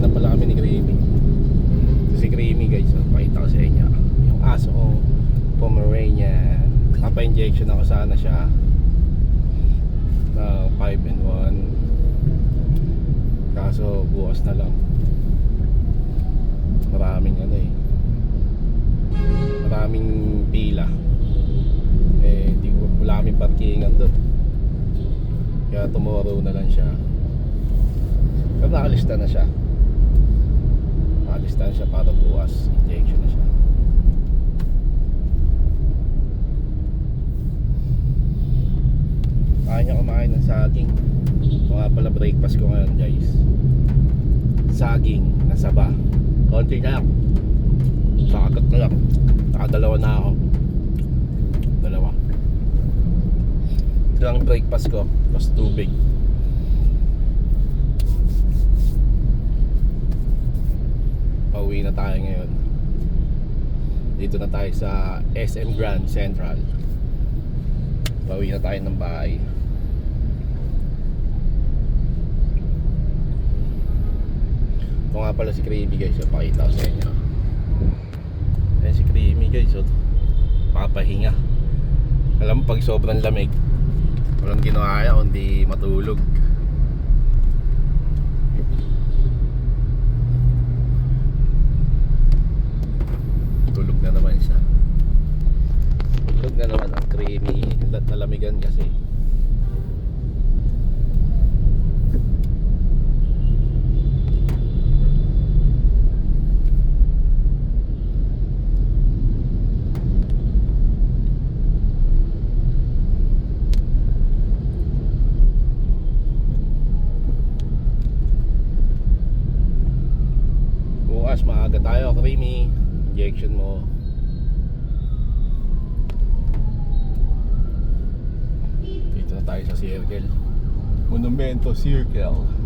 na pala kami ni Creamy. Si Creamy guys, pakita ko sa inyo yung aso kong Pomeranian. Napa-injection ako sana siya na 5-in-1, kaso bukas na lang. Maraming maraming pila wala kaming parkingan doon, kaya tomorrow na lang siya. Pero nakalista na siya para bukas injection na siya. Kaya niya kumain ng saging. Ito nga pala breakfast ko ngayon guys, saging na saba. Konti na lang, sakagat na lang. Nakadalawa na ako. Dalawa. Ito lang breakfast ko, plus tubig. Pauwi na tayo ngayon. Dito na tayo sa SM Grand Central. Pauwi na tayo ng bahay. Ito nga pala si Creamy guys, pakita ko sa inyo. Ayan si Creamy guys, papahinga. Alam mo, pag sobrang lamig, walang ginawa kaya kundi matulog. Tulog na naman siya. Tulog na naman ang Creamy. Nalamigan kasi. Bukas maaga tayo, Creamy. Injection mo. Dito na tayo sa Circle. Monumento Circle.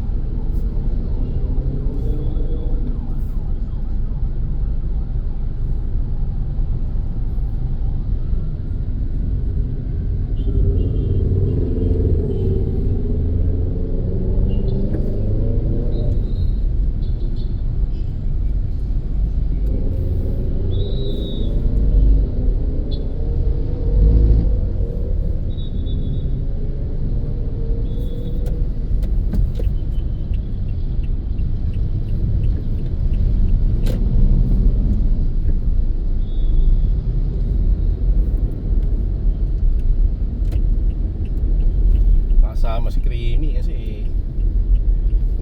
Kasama si Creamy kasi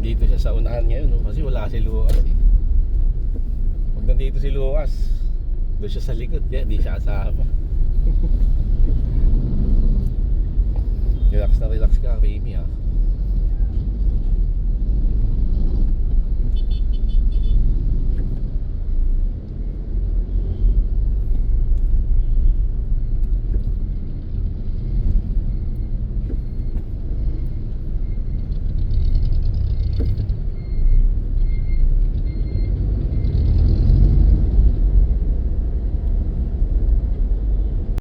dito siya sa unahan ngayon, kasi wala si Lucas Pag nandito si Lucas, doon siya sa likod, kaya di siya kasama. Relax na relax ka, Creamy ha.